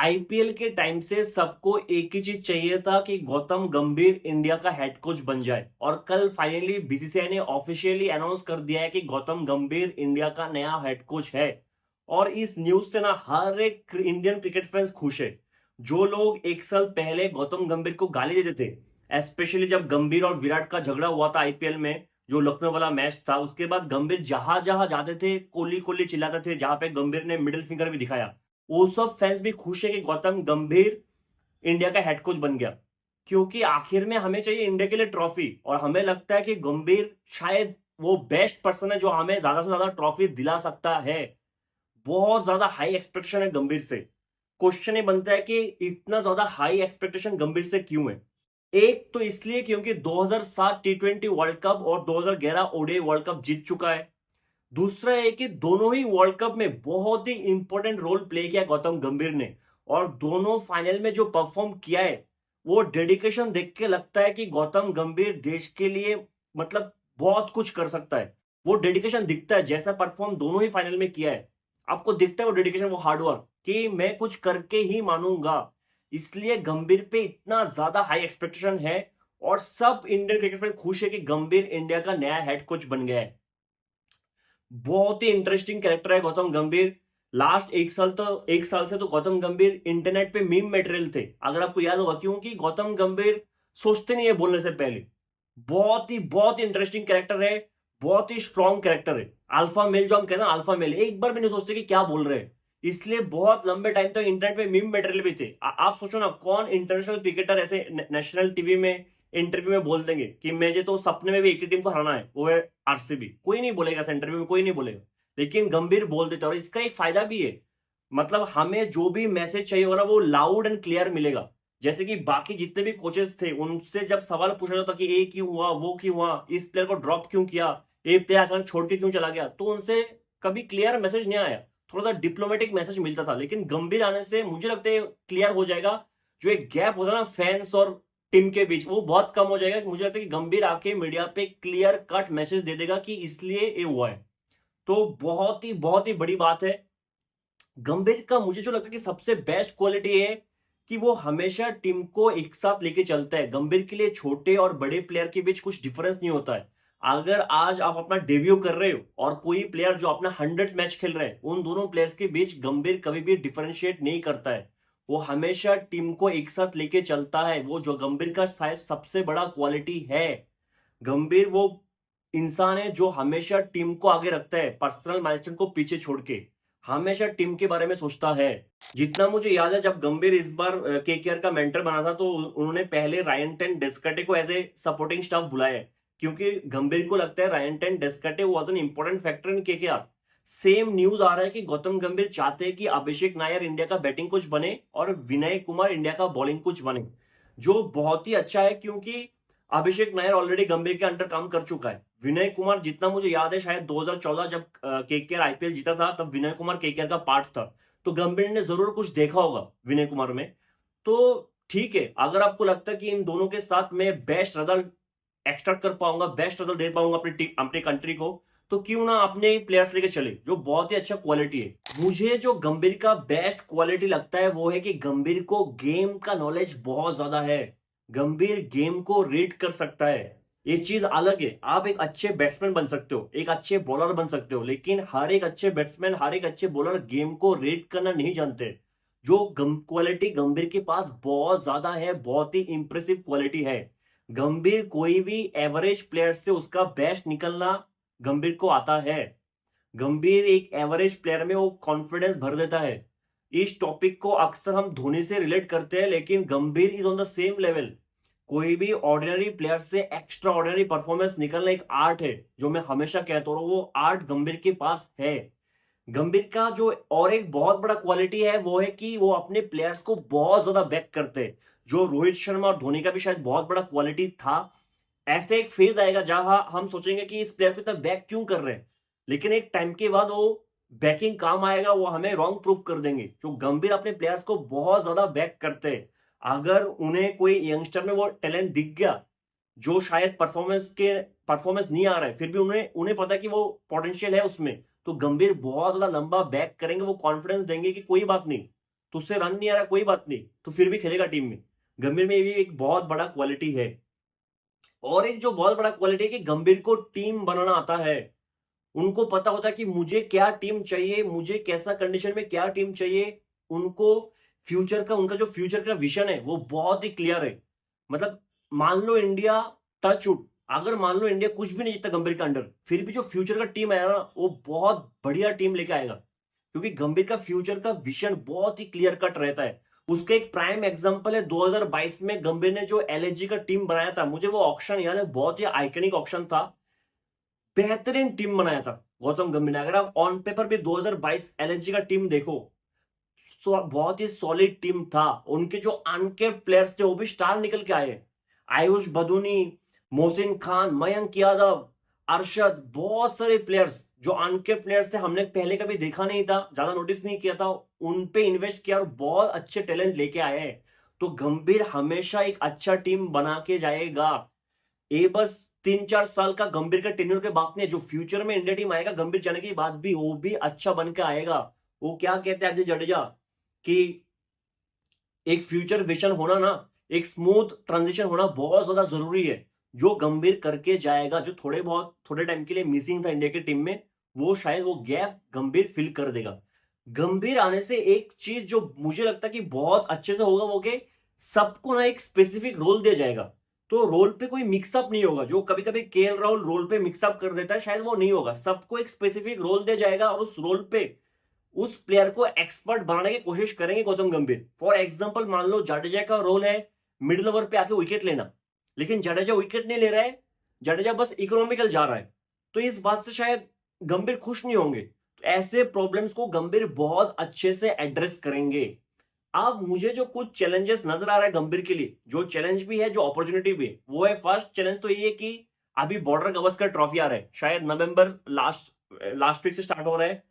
IPL के time से सबको एक ही चीज चाहिए था कि गौतम गंभीर इंडिया का हेड कोच बन जाए और कल फाइनली बीसीसीआई ने ऑफिशियली अनाउंस कर दिया है कि गौतम गंभीर इंडिया का नया हेड कोच है। और इस न्यूज से ना हर एक इंडियन क्रिकेट फैंस खुश है। जो लोग एक साल पहले गौतम गंभीर को गाली देते थे, स्पेशली जब गंभीर और विराट का झगड़ा हुआ था आईपीएल में, जो लखनऊ वाला मैच था, उसके बाद गंभीर जहां जहां जाते थे कोहली कोहली चिल्लाते थे, जहां पे गंभीर ने मिडिल फिंगर भी दिखाया। वो सब फैंस भी खुश है कि गौतम गंभीर इंडिया का हेड कोच बन गया, क्योंकि आखिर में हमें चाहिए इंडिया के लिए ट्रॉफी और हमें लगता है कि गंभीर शायद वो बेस्ट पर्सन है जो हमें ज्यादा से ज्यादा ट्रॉफी दिला सकता है। बहुत ज्यादा हाई एक्सपेक्टेशन है गंभीर से। क्वेश्चन ये बनता है कि इतना ज्यादा हाई एक्सपेक्टेशन गंभीर से क्यों है। एक तो इसलिए क्योंकि 2007 टी20 वर्ल्ड कप और 2011 ओडीआई वर्ल्ड कप जीत चुका है। दूसरा है कि दोनों ही वर्ल्ड कप में बहुत ही इंपॉर्टेंट रोल प्ले किया गौतम गंभीर ने, और दोनों फाइनल में जो परफॉर्म किया है वो डेडिकेशन देख के लगता है कि गौतम गंभीर देश के लिए मतलब बहुत कुछ कर सकता है। वो डेडिकेशन दिखता है, जैसा परफॉर्म दोनों ही फाइनल में किया है आपको दिखता है वो डेडिकेशन, वो हार्डवर्क कि मैं कुछ करके ही मानूंगा। इसलिए गंभीर पे इतना ज्यादा हाई एक्सपेक्टेशन है और सब इंडियन क्रिकेट में खुश है कि गंभीर इंडिया का नया हेड कोच बन गया है। बहुत ही इंटरेस्टिंग कैरेक्टर है गौतम गंभीर। लास्ट एक साल से तो गौतम गंभीर इंटरनेट पे मीम मटेरियल थे, अगर आपको याद होगा, क्योंकि गौतम गंभीर सोचते नहीं है बोलने से पहले। बहुत ही इंटरेस्टिंग कैरेक्टर है। बहुत ही स्ट्रॉन्ग कैरेक्टर है। अल्फा मेल जो हम कहते हैं, अल्फा मेल एक बार भी नहीं सोचते कि क्या बोल रहे हैं। इसलिए बहुत लंबे टाइम तक इंटरनेट पे मीम मटेरियल भी थे। आप सोचो ना, कौन इंटरनेशनल क्रिकेटर ऐसे नेशनल टीवी में इंटरव्यू में बोल देंगे कि मुझे तो सपने में भी एक ही टीम को हराना है, वो है आरसीबी। कोई नहीं बोलेगा, इंटरव्यू में कोई नहीं बोलेगा। लेकिन गंभीर बोल देता है और इसका एक फायदा भी है। मतलब हमें जो भी मैसेज चाहिए होगा वो लाउड एंड क्लियर मिलेगा। जैसे कि बाकी जितने भी कोचेस थे उनसे जब सवाल पूछा जाता कि ये क्यों हुआ, वो क्यों हुआ, इस प्लेयर को ड्रॉप क्यों किया, ये प्लेयर अचानक छोड़ के क्यों चला गया, तो उनसे कभी क्लियर मैसेज नहीं आया। थोड़ा सा डिप्लोमेटिक मैसेज मिलता था। लेकिन गंभीर आने से मुझे लगता है क्लियर हो जाएगा। जो एक गैप होता है ना फैंस और टीम के बीच, वो बहुत कम हो जाएगा। मुझे लगता है कि गंभीर आके मीडिया पे क्लियर कट मैसेज दे देगा कि इसलिए ये हुआ है। तो बहुत ही बड़ी बात है। गंभीर का मुझे जो लगता है कि सबसे बेस्ट क्वालिटी है कि वो हमेशा टीम को एक साथ लेके चलता है। गंभीर के लिए छोटे और बड़े प्लेयर के बीच कुछ डिफरेंस नहीं होता है। अगर आज आप अपना डेब्यू कर रहे हो और कोई प्लेयर जो अपना 100 मैच खेल रहे हैं, उन दोनों प्लेयर्स के बीच गंभीर कभी भी डिफरेंशिएट नहीं करता है। वो हमेशा टीम को एक साथ लेके चलता है। वो जो गंभीर का शायद सबसे बड़ा क्वालिटी है। गंभीर वो इंसान है जो हमेशा टीम को आगे रखता है, पर्सनल मैनेजमेंट को पीछे छोड़ के हमेशा टीम के बारे में सोचता है। जितना मुझे याद है, जब गंभीर इस बार केकेआर का मेंटर बना था तो उन्होंने पहले रायन टेन डेस्कटे को एज ए सपोर्टिंग स्टाफ बुलाया है, क्योंकि गंभीर को लगता है Ryan ten Doeschate was an important factor in KKR. Same news आ रहा है कि गौतम गंभीर चाहते हैं कि अभिषेक नायर इंडिया का बैटिंग कोच बने और विनय कुमार इंडिया का बॉलिंग कोच बने, जो बहुत ही अच्छा है, क्योंकि अभिषेक नायर ऑलरेडी गंभीर के अंडर काम कर चुका है। विनय कुमार जितना मुझे याद है शायद 2014 जब केकेआर आईपीएल जीता था तब विनय कुमार केकेआर का पार्ट था। तो गंभीर ने जरूर कुछ देखा होगा विनय कुमार में। तो ठीक है, अगर आपको लगता है कि इन दोनों के साथ मैं बेस्ट रिजल्ट एक्सट्रैक्ट कर पाऊंगा, बेस्ट रिजल्ट दे पाऊंगा अपनी टीम अपनी कंट्री को, तो क्यों ना अपने प्लेयर्स लेके चले जो बहुत ही अच्छा क्वालिटी है। मुझे जो गंभीर का बेस्ट क्वालिटी लगता है वो है कि गंभीर को गेम का नॉलेज बहुत ज्यादा है। गंभीर गेम को रीड कर सकता है। ये चीज अलग है। आप एक अच्छे बैट्समैन बन सकते हो, एक अच्छे बॉलर बन सकते हो, लेकिन हर एक अच्छे बैट्समैन, हर एक अच्छे बॉलर गेम को रीड करना नहीं जानते। जो क्वालिटी गंभीर के पास बहुत ज्यादा है, बहुत ही इंप्रेसिव क्वालिटी है। गंभीर कोई भी एवरेज प्लेयर से उसका बेस्ट निकलना गंभीर को आता है। गंभीर एक एवरेज प्लेयर में वो कॉन्फिडेंस भर देता है। इस टॉपिक को अक्सर हम धोनी से रिलेट करते हैं, लेकिन गंभीर is on the same level. कोई भी ऑर्डिनरी प्लेयर से एक्स्ट्रा ऑर्डिनरी परफॉर्मेंस निकलना एक आर्ट है, जो मैं हमेशा कहता हूँ, वो आर्ट गंभीर के पास है। गंभीर का जो और एक बहुत बड़ा क्वालिटी है वो है कि वो अपने प्लेयर्स को बहुत ज्यादा बैक करते हैं, जो रोहित शर्मा और धोनी का भी शायद बहुत बड़ा क्वालिटी था। ऐसे एक फेज आएगा जहां हम सोचेंगे कि इस प्लेयर को इतना बैक क्यों कर रहे हैं, लेकिन एक टाइम के बाद वो बैकिंग काम आएगा, वो हमें रॉन्ग प्रूफ कर देंगे। जो गंभीर अपने प्लेयर्स को बहुत ज्यादा बैक करते हैं। अगर उन्हें कोई यंगस्टर में वो टैलेंट दिख गया जो शायद परफॉर्मेंस नहीं आ रहा है, फिर भी उन्हें उन्हें पता है कि वो पोटेंशियल है उसमें, तो गंभीर बहुत ज्यादा लंबा बैक करेंगे। वो कॉन्फिडेंस देंगे कि कोई बात नहीं, तुझसे रन नहीं आ रहा कोई बात नहीं, तो फिर भी खेलेगा टीम में। गंभीर में ये भी एक बहुत बड़ा क्वालिटी है। और एक जो बहुत बड़ा क्वालिटी है कि गंभीर को टीम बनाना आता है। उनको पता होता है कि मुझे क्या टीम चाहिए, मुझे कैसा कंडीशन में क्या टीम चाहिए। उनको फ्यूचर का, उनका जो फ्यूचर का विजन है वो बहुत ही क्लियर है। मतलब मान लो इंडिया टच वुड, अगर मान लो इंडिया कुछ भी नहीं जीतता गंभीर के अंडर, फिर भी जो फ्यूचर का टीम आएगा ना वो बहुत बढ़िया टीम लेके आएगा, क्योंकि गंभीर का फ्यूचर का विजन बहुत ही क्लियर कट रहता है। उसका एक प्राइम एग्जांपल है 2022 में गंभीर ने जो एलएसजी का टीम बनाया था। मुझे वो ऑक्शन याद है, बहुत ही आइकनिक ऑक्शन था, बेहतरीन टीम बनाया था गौतम गंभीर ने। अगर आप ऑन पेपर भी 2022 एलएसजी का टीम देखो, बहुत ही सॉलिड टीम था। उनके जो अनकेप्ड प्लेयर्स थे वो भी स्टार निकल के आए। आयुष बदूनी, मोहसिन खान, मयंक यादव, अरशद, बहुत सारे प्लेयर्स जो अनकेप्ड प्लेयर्स थे, हमने पहले कभी देखा नहीं था, ज्यादा नोटिस नहीं किया था, उन पे इन्वेस्ट किया और बहुत अच्छे टैलेंट लेके आए हैं। तो गंभीर हमेशा एक अच्छा टीम बना के जाएगा। ये बस 3-4 साल का गंभीर का टेन्योर के बात नहीं है, जो फ्यूचर में इंडिया टीम आएगा गंभीर जाने के बाद भी वो भी अच्छा बन के आएगा। वो क्या कहते हैं अजय जडेजा कि एक फ्यूचर विजन होना ना, एक स्मूथ ट्रांजिशन होना बहुत ज्यादा जरूरी है। जो गंभीर करके जाएगा, जो थोड़े टाइम के लिए मिसिंग था इंडिया की टीम में, वो शायद वो गैप गंभीर फिल कर देगा। गंभीर आने से एक चीज जो मुझे लगता है कि बहुत अच्छे से होगा वो कि सबको ना एक स्पेसिफिक रोल दिया जाएगा। तो रोल पे कोई मिक्सअप नहीं होगा, जो कभी कभी केएल राहुल रोल पे मिक्सअप कर देता है, शायद वो नहीं होगा। सबको एक स्पेसिफिक रोल दिया जाएगा और उस रोल पे उस प्लेयर को एक्सपर्ट बनाने की कोशिश करेंगे गौतम गंभीर। फॉर एग्जांपल मान लो जाडेजा का रोल है मिडिल ओवर पे आके विकेट लेना, लेकिन जाडेजा विकेट नहीं ले रहा है, जाडेजा बस इकोनॉमिकल जा रहा है, तो इस बात से शायद गंभीर खुश नहीं होंगे। तो ऐसे प्रॉब्लम्स को गंभीर बहुत अच्छे से एड्रेस करेंगे। अब मुझे जो कुछ चैलेंजेस नजर आ रहा है गंभीर के लिए, जो चैलेंज भी है जो अपॉर्चुनिटी भी है, वो है फर्स्ट चैलेंज तो ये है कि अभी बॉर्डर गवस्कर ट्रॉफी आ रहा है, शायद नवंबर लास्ट वीक से स्टार्ट हो रहा है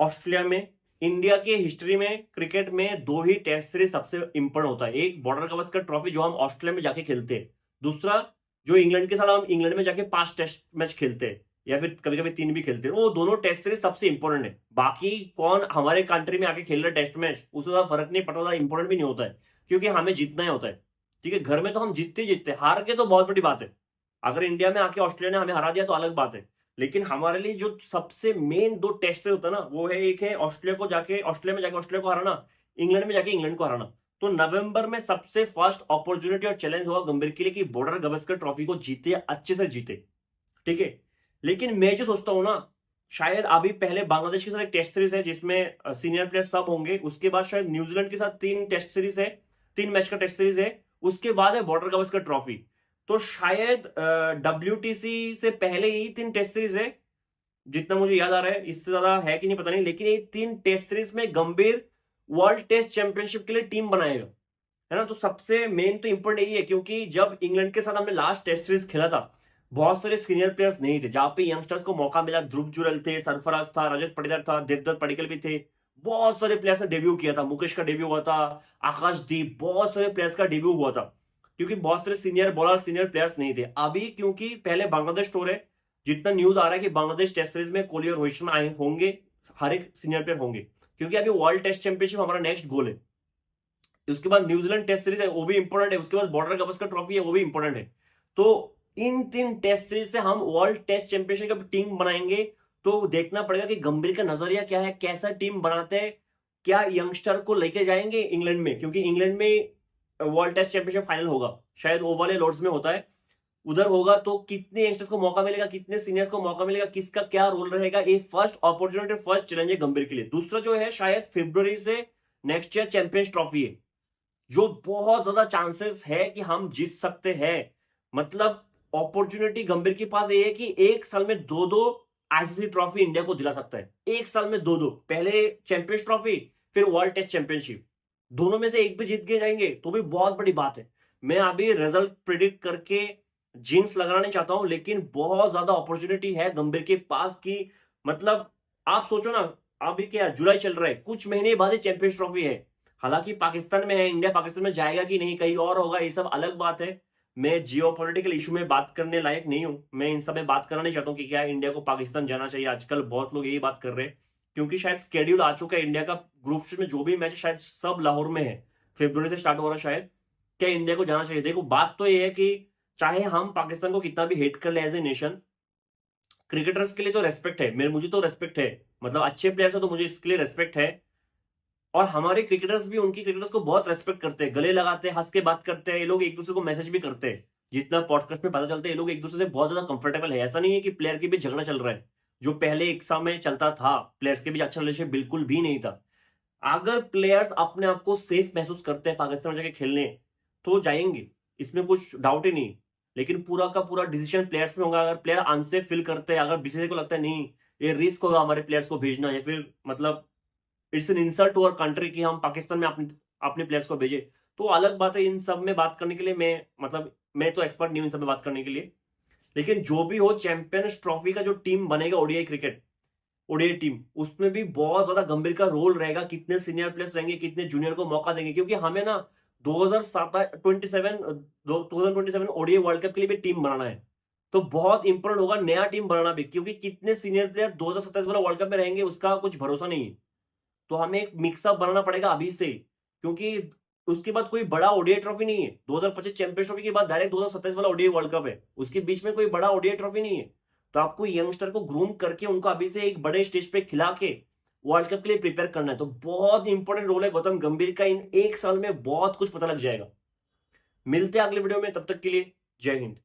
ऑस्ट्रेलिया में। इंडिया के हिस्ट्री में क्रिकेट में दो ही टेस्ट सीरीज सबसे इंपॉर्टेंट होता है, एक बॉर्डर गवस्कर ट्रॉफी जो हम ऑस्ट्रेलिया में जाके खेलते हैं, दूसरा जो इंग्लैंड के साथ हम इंग्लैंड में जाके 5 टेस्ट मैच खेलते हैं, या फिर कभी कभी 3 भी खेलते हैं। वो दोनों टेस्ट सीरीज सबसे इंपॉर्टेंट है। बाकी कौन हमारे कंट्री में आके खेल रहे टेस्ट मैच उससे ज्यादा फर्क नहीं पड़ता, इंपॉर्टेंट भी नहीं होता है, क्योंकि हमें जीतना ही होता है। ठीक है, घर में तो हम जीतते ही जीतते, हार के तो बहुत बड़ी बात है। अगर इंडिया में आके ऑस्ट्रेलिया ने हमें हरा दिया तो अलग बात है, लेकिन हमारे लिए जो सबसे मेन 2 टेस्ट होता है ना, वो है एक है ऑस्ट्रेलिया में जाके ऑस्ट्रेलिया को हराना, इंग्लैंड में जाके इंग्लैंड को हराना। तो नवंबर में सबसे फर्स्ट अपॉर्चुनिटी और चैलेंज होगा गंभीर के लिए कि बॉर्डर गवस्कर ट्रॉफी को जीते, अच्छे से जीते। ठीक है, लेकिन मैं जो सोचता हूं ना, शायद अभी पहले बांग्लादेश के साथ एक टेस्ट सीरीज है जिसमें सीनियर प्लेयर सब होंगे, उसके बाद शायद न्यूजीलैंड के साथ 3 टेस्ट सीरीज है, 3 मैच का टेस्ट सीरीज है, उसके बाद है बॉर्डर गवस्कर ट्रॉफी। तो शायद WTC से पहले ही 3 टेस्ट सीरीज है, जितना मुझे याद आ रहा है, इससे ज्यादा है कि नहीं पता नहीं, लेकिन ये 3 टेस्ट सीरीज में गंभीर वर्ल्ड टेस्ट चैंपियनशिप के लिए टीम बनाएगा, है ना। तो सबसे मेन तो इंपॉर्टेंट यही है, क्योंकि जब इंग्लैंड के साथ हमने लास्ट टेस्ट सीरीज खेला था, बहुत सारे सीनियर प्लेयर्स नहीं थे, जहां पे यंगस्टर्स को मौका मिला, ध्रुव जुरल थे, सरफराज था, रजत पाटीदार था, देवदत्त पडिक्कल भी थे, बहुत सारे प्लेयर्स ने डेब्यू किया था, मुकेश का डेब्यू हुआ था, आकाशदीप, बहुत सारे प्लेयर्स का डेब्यू हुआ था, क्योंकि बहुत सारे सीनियर बॉलर सीनियर प्लेयर्स नहीं थे। अभी क्योंकि पहले बांग्लादेश टूर है, जितना न्यूज आ रहा है कि बांग्लादेश टेस्ट सीरीज में कोहली और रोहित शर्मा आए होंगे, हर एक सीनियर प्लेयर होंगे, क्योंकि अभी वर्ल्ड टेस्ट चैंपियनशिप हमारा नेक्स्ट गोल है। उसके बाद न्यूजीलैंड टेस्ट सीरीज है, वो भी इंपॉर्टेंट है, उसके बाद बॉर्डर गवस्कर ट्रॉफी है, वो भी इंपॉर्टेंट है। तो इन 3 टेस्ट सीरीज से हम वर्ल्ड टेस्ट चैंपियनशिप की टीम बनाएंगे। तो देखना पड़ेगा कि गंभीर का नजरिया क्या है, कैसा टीम बनाते हैं, क्या यंगस्टर को लेके जाएंगे इंग्लैंड में, क्योंकि इंग्लैंड में वर्ल्ड टेस्ट चैंपियनशिप फाइनल होगा, शायद ओवल या लॉर्ड्स में होता है, उधर होगा। तो कितने यंगस्टर्स को मौका मिलेगा, कितने सीनियर्स को मौका मिलेगा, किसका क्या रोल रहेगा, ये फर्स्ट अपॉर्चुनिटी, फर्स्ट चैलेंज है गंभीर के लिए। दूसरा जो है, शायद फरवरी से नेक्स्ट ईयर चैंपियंस ट्रॉफी है, जो बहुत ज्यादा चांसेस है कि हम जीत सकते हैं। मतलब अपॉर्चुनिटी गंभीर के पास ये है कि एक साल में 2-2 आईसीसी ट्रॉफी इंडिया को दिला सकता है, एक साल में 2-2, पहले चैंपियंस ट्रॉफी फिर वर्ल्ड टेस्ट चैंपियनशिप, दोनों में से एक भी जीत के जाएंगे तो भी बहुत बड़ी बात है। मैं अभी रिजल्ट प्रिडिक्ट करके जिंक्स लगाना नहीं चाहता हूं, लेकिन बहुत ज्यादा अपॉर्चुनिटी है गंभीर के पास की। मतलब आप सोचो ना, अभी क्या जुलाई चल रहा है, कुछ महीने बाद ही चैंपियंस ट्रॉफी है, हालांकि पाकिस्तान में है, इंडिया पाकिस्तान में जाएगा कि नहीं, कहीं और होगा, ये सब अलग बात है। मैं जियोपॉलिटिकल इशू में बात करने लायक नहीं हूं, मैं इन सब में बात करना नहीं चाहता हूं कि क्या इंडिया को पाकिस्तान जाना चाहिए, आजकल बहुत लोग यही बात कर रहे हैं। क्योंकि शायद स्केड्यूल आ चुका है इंडिया का, ग्रुप स्टेज में जो भी मैच है शायद सब लाहौर में है, फरवरी से स्टार्ट हो रहा है शायद। क्या इंडिया को जाना चाहिए? देखो बात तो ये है कि चाहे हम पाकिस्तान को कितना भी हेट कर ले एज ए नेशन, क्रिकेटर्स के लिए तो रेस्पेक्ट है, मेरे मुझे तो रेस्पेक्ट है, मतलब अच्छे प्लेयर्स है तो मुझे इसके लिए रेस्पेक्ट है। और हमारे क्रिकेटर्स भी उनकी क्रिकेटर्स को बहुत रेस्पेक्ट करते हैं, गले लगाते हैं, हंस के बात करते हैं, ये लोग एक दूसरे को मैसेज भी करते हैं। जितना पॉडकास्ट में पता चलता है ये लोग एक दूसरे से बहुत ज्यादा कंफर्टेबल है, ऐसा नहीं है कि प्लेयर के बीच झगड़ा चल रहा है, जो पहले एक समय चलता था, प्लेयर्स के बीच अच्छा रिलेशन बिल्कुल भी नहीं था। अगर प्लेयर्स अपने आप को सेफ महसूस करते हैं पाकिस्तान में जाके खेलने, तो जाएंगे, इसमें कुछ डाउट ही नहीं। लेकिन पूरा का पूरा डिसीजन प्लेयर्स में होगा। अगर प्लेयर अनसेफ फील करते हैं, अगर बीसीसीआई को लगता है नहीं ये रिस्क होगा हमारे प्लेयर्स को भेजना, या फिर मतलब it's an insult to our country कि हम पाकिस्तान में अपने अपने प्लेयर्स को भेजे, तो अलग बात है। इन सब में बात करने के लिए मैं मतलब मैं तो एक्सपर्ट नहीं हूं इन सब में बात करने के लिए। लेकिन जो भी हो, चैंपियंस ट्रॉफी का जो टीम बनेगा ओडीआई क्रिकेट, ओडीआई टीम, उसमें भी बहुत ज्यादा गंभीर का रोल रहेगा। कितने सीनियर प्लेयर्स रहेंगे, कितने जूनियर को मौका देंगे, क्योंकि हमें ना 2027 ओडीआई वर्ल्ड कप के लिए भी टीम बनाना है। तो बहुत इंपॉर्टेंट होगा नया टीम बनाना भी, क्योंकि कितने सीनियर प्लेयर 2027 वाला वर्ल्ड कप में रहेंगे उसका कुछ भरोसा नहीं है। तो हमें एक मिक्सअप बनाना पड़ेगा अभी से, क्योंकि उसके बाद कोई बड़ा ओडीआई ट्रॉफी नहीं है। 2025 चैंपियंस ट्रॉफी के बाद डायरेक्ट 2027 वाला ओडीआई वर्ल्ड कप है, उसके बीच में कोई बड़ा ओडीआई ट्रॉफी नहीं है। तो आपको यंगस्टर को ग्रूम करके उनको अभी से एक बड़े स्टेज पे खिला के वर्ल्ड कप के लिए प्रिपेयर करना है। तो बहुत इंपॉर्टेंट रोल है गौतम गंभीर का, इन एक साल में बहुत कुछ पता लग जाएगा। मिलते हैं अगले वीडियो में, तब तक के लिए जय हिंद।